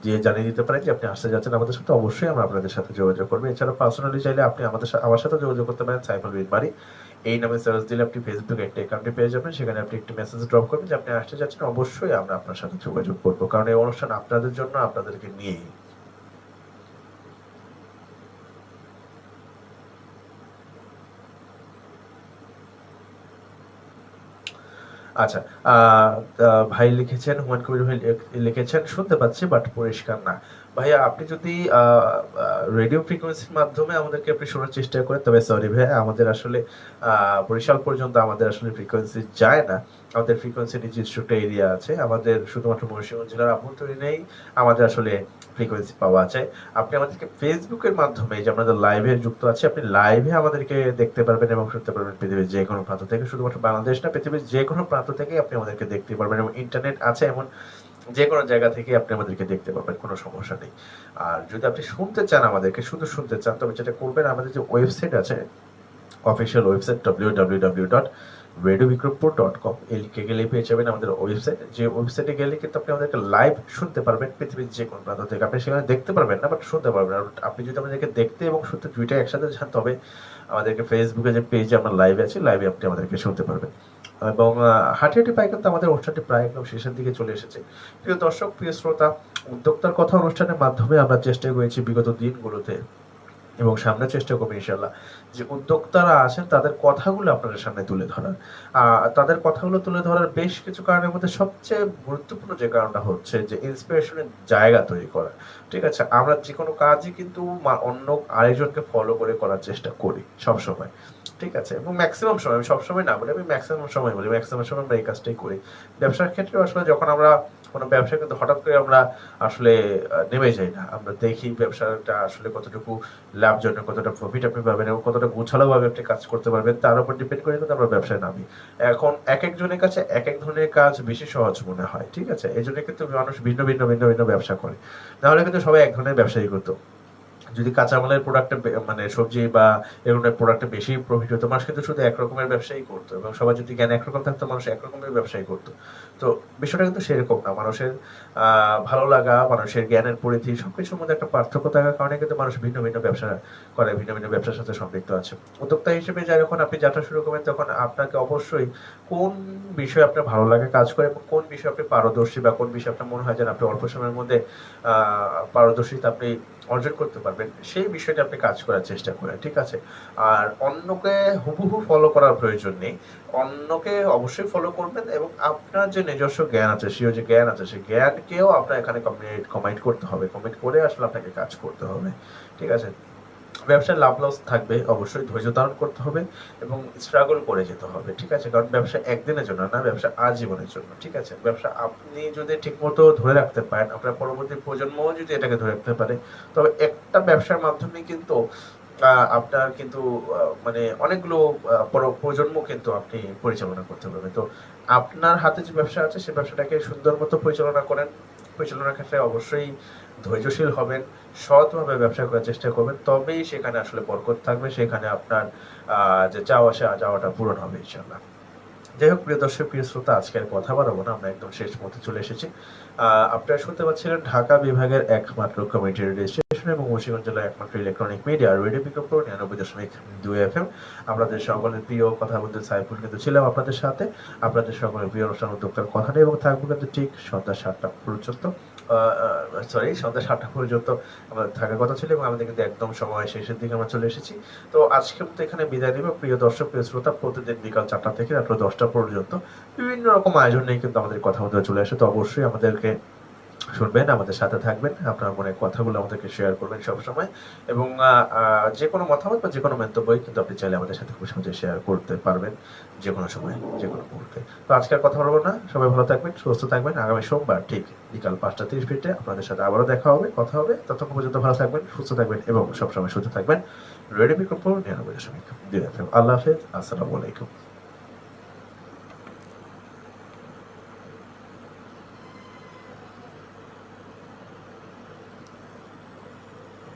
দিয়ে জানিয়ে দিতে পারেন যে আপনি আসতে যাচ্ছেন আমাদের সাথে। অবশ্যই আমরা আপনাদের সাথে যোগাযোগ করবো। এছাড়া পার্সোনালি চাইলে আপনি আমার সাথে যোগাযোগ করতে পারেন সাইফুল বিন বারী, এই নামে সার্চ দিলে আপনি ফেসবুকে একটা অ্যাকাউন্টে পেয়ে যাবেন। সেখানে আপনি একটি মেসেজ ড্রপ করবেন যে আপনি আসতে যাচ্ছেন, অবশ্যই আমরা আপনার সাথে যোগাযোগ করবো, কারণ এই অনুষ্ঠান আপনাদের জন্য, আপনাদেরকে নিয়েই। আচ্ছা, ভাই লিখেছেন, হুমায়ুন কবির ভাই লিখেছেন শুনতে পাচ্ছি বাট পরিষ্কার না। ভাইয়া, আপনি যদি রেডিও ফ্রিকোয়েন্সির মাধ্যমে আমাদেরকে আপনি শোনার চেষ্টা করেন, তবে সরি ভাইয়া, আমাদের আসলে বরিশাল পর্যন্ত আমাদের আসলে ফ্রিকোয়েন্সি যায় না। আমাদের ফ্রিকোয়েন্সি নিজস্ব একটা এরিয়া আছে, আমাদের শুধুমাত্র ময়মনসিংহ জেলার আভ্যন্তরীণেই আমাদের আসলে ফ্রিকোয়েন্সি পাওয়া যায়। আপনি আমাদেরকে ফেসবুকের মাধ্যমে, যে আমাদের লাইভে যুক্ত আছে, আপনি লাইভে আমাদেরকে দেখতে পারবেন এবং শুনতে পারবেন পৃথিবীর যে কোনো প্রান্ত থেকে। শুধুমাত্র বাংলাদেশ না, পৃথিবীর যে কোনো প্রান্ত থেকে আপনি আমাদেরকে দেখতে পারবেন, এবং ইন্টারনেট আছে এমন যে কোনো জায়গা থেকে আপনি আমাদেরকে দেখতে পারবেন, কোনো সমস্যা নেই। আর যদি আপনি শুনতে চান, আমাদেরকে শুধু শুনতে চান, তবে যেটা করবেন, আমাদের যে ওয়েবসাইট আছে, অফিসিয়াল ওয়েবসাইট www.radiobikrompur.com, এই লিঙ্কে গেলে পেয়ে যাবেন আমাদের ওয়েবসাইট। যে ওয়েবসাইটে গেলে কিন্তু আপনি আমাদেরকে লাইভ শুনতে পারবেন পৃথিবীর যে কোনো প্রান্ত থেকে। আপনি সেখানে দেখতে পারবেন না, বাট শুনতে পারবেন। আর আপনি যদি আমাদেরকে দেখতে এবং শুনতে দুইটা একসাথে চান, তবে আমাদেরকে ফেসবুকে যে পেজে আমরা লাইভে আছি, লাইভে আপনি আমাদেরকে শুনতে পারবেন। এবং হাঁটি হাঁটি পাই কিন্তু আমাদের অনুষ্ঠানটি প্রায় একদম শেষের দিকে চলে এসেছে। প্রিয় দর্শক, প্রিয় শ্রোতা, উদ্যোক্তার কথা অনুষ্ঠানের মাধ্যমে আমরা চেষ্টা করেছি বিগত দিনগুলোতে, এবং সামনে চেষ্টা করবো ইনশাল্লাহ, যে উদ্যোক্তারা আছেন তাদের কথাগুলো আপনাদের সামনে তুলে ধরার। তাদের কথাগুলো তুলে ধরার বেশ কিছু কারণের মধ্যে সবচেয়ে গুরুত্বপূর্ণ যে কারণটা হচ্ছে যে ইন্সপিরেশনের জায়গা তৈরি করা। ঠিক আছে, আমরা যে কোনো কাজই কিন্তু অন্য আরেকজনকে ফলো করে করার চেষ্টা করি সবসময়। ঠিক আছে, এবং ম্যাক্সিমাম সময়, আমি সবসময় না বলি, আমি ম্যাক্সিমাম সময় বলি, ম্যাক্সিমাম সময় আমরা এই কাজটাই করি। ব্যবসার ক্ষেত্রে আসলে যখন আমরা কোনো ব্যবসা, কিন্তু হঠাৎ করে আমরা আসলে নেমে যাই না। আমরা দেখি ব্যবসাটা আসলে কতটুকু লাভজনক, কতটা প্রফিট আপনি পাবেন এবং কতটা গোছালোভাবে আপনি কাজ করতে পারবেন, তার উপর ডিপেন্ড করে কিন্তু আমরা ব্যবসায় নামি। এখন এক একজনের কাছে এক এক ধরনের কাজ বেশি সহজ মনে হয়। ঠিক আছে, এই জন্য কিন্তু মানুষ ভিন্ন ভিন্ন ভিন্ন ভিন্ন ব্যবসা করে, নাহলে কিন্তু সবাই এক ধরনের ব্যবসায়ী করতো। যদি কাঁচামালের প্রোডাক্টে, মানে সবজি বা এগুলোর প্রোডাক্টে বেশি প্রফিট হতো, মানুষ কিন্তু শুধু একরকমের ব্যবসায়ী করতো, এবং সবার যদি জ্ঞান একরকম থাকতো, মানুষ একরকমের ব্যবসায়ী করতো। তো বিষয়টা কিন্তু সেরকম না। মানুষের ভালো লাগা, মানুষের জ্ঞানের পরিধি, সবকিছুর মধ্যে একটা পার্থক্য থাকার কারণে কিন্তু মানুষ ভিন্ন ভিন্ন ব্যবসা করে, ভিন্ন ভিন্ন ব্যবসার সাথে সম্পৃক্ত আছে। উদ্যোক্তা হিসেবে যখন আপনি যাত্রা শুরু করবেন, তখন আপনাকে অবশ্যই কোন বিষয়ে আপনার ভালো লাগে কাজ করে, এবং কোন বিষয়ে আপনি পারদর্শী, বা কোন বিষয়ে আপনার মনে হয় যেন আপনি অল্প সময়ের মধ্যে পারদর্শিতা আপনি অর্জন করতে পারবেন, সেই বিষয়টা আপনি কাজ করার চেষ্টা করেন। ঠিক আছে, আর অন্যকে হুবহু ফলো করার প্রয়োজন নেই। অন্যকে অবশ্যই ফলো করবেন, এবং আপনার যে নিজস্ব জ্ঞান আছে, সেই যে জ্ঞান আছে, সেই জ্ঞানকেও আপনার এখানে কমিট করতে হবে। কমিট করে আসলে আপনাকে কাজ করতে হবে। ঠিক আছে, ব্যবসায় লাভ লস থাকবে, অবশ্যই ধৈর্য ধারণ করতে হবে এবং স্ট্রাগল করে যেতে হবে। ঠিক আছে, কারণ ব্যবসা একদিনের জন্য না, ব্যবসা আজীবনের জন্য। ঠিক আছে, ব্যবসা আপনি যদি ঠিকমতো ধরে রাখতে পারেন, আপনার পরবর্তী প্রজন্মও যদি এটাকে ধরে রাখতে পারে, তবে একটা ব্যবসার মাধ্যমে কিন্তু আপনার কিন্তু মানে অনেকগুলো প্রজন্ম কিন্তু আপনি পরিচালনা করতে পারবেন। তো আপনার হাতে যে ব্যবসা আছে, সেই ব্যবসাটাকে সুন্দর মতো পরিচালনা করেন। পরিচালনার ক্ষেত্রে অবশ্যই ধৈর্যশীল হবেন, সৎভাবে ব্যবসা করার চেষ্টা করবেন, তবেই সেখানে আসলে বরকত থাকবে, সেখানে আপনার যে চাওয়াটা পূরণ হবে ইনশাআল্লাহ। যাই হোক, প্রিয় দর্শক, প্রিয় শ্রোতা, আজকের কথা বাড়াবো না, আমরা একদম শেষ পথে চলে এসেছি। আপনারা শুনতে পাচ্ছিলেন ঢাকা বিভাগের একমাত্র কমিউনিটি রেডিও স্টেশন ফাউন্ডেশন এবং মুন্সিগঞ্জ জেলার একমাত্র electronic media radio Bikrampur 99.2 FM। আপনাদের সকলের প্রিয় কথা বলতে সাইফুল কিন্তু ছিলাম আপনাদের সাথে, আপনাদের সকলের প্রিয় অনুষ্ঠান উদ্যোক্তার কথা নিয়ে, এবং থাকবো কিন্তু ঠিক সন্ধ্যা 7টা পর্যন্ত। সন্ধ্যা 7টা পর্যন্ত আমাদের থাকার কথা ছিল, এবং আমাদের কিন্তু একদম সময় শেষের দিকে আমরা চলে এসেছি। তো আজকে মতো এখানে বিদায় নিব। প্রিয় দর্শক, প্রিয় শ্রোতা, প্রতিদিন বিকাল 4টা থেকে রাত্র 10টা পর্যন্ত বিভিন্ন রকম আয়োজন নিয়ে কিন্তু আমাদের কথা বলতে চলে আসে। তো অবশ্যই আমাদেরকে শুনবেন, আমাদের সাথে থাকবেন, আপনার মনের কথাগুলো আমাদেরকে শেয়ার করবেন সবসময়, এবং যে কোনো মতামত বা যে কোনো মন্তব্যই কিন্তু আপনি চাইলে আমাদের সাথে খুব সহজে শেয়ার করতে পারবেন, যে কোনো সময়, যে কোনো মুহূর্তে। তো আজকে আর কথা বলবো না, সবাই ভালো থাকবেন, সুস্থ থাকবেন। আগামী সোমবার ঠিক বিকাল 5:30 আপনাদের সাথে আবারও দেখা হবে, কথা হবে। ততক্ষণ পর্যন্ত ভালো থাকবেন, সুস্থ থাকবেন এবং সবসময় সুস্থ থাকবেন। Radio Bikrampur 99.2 FM। আল্লাহ হাফেজ, আসসালামু আলাইকুম।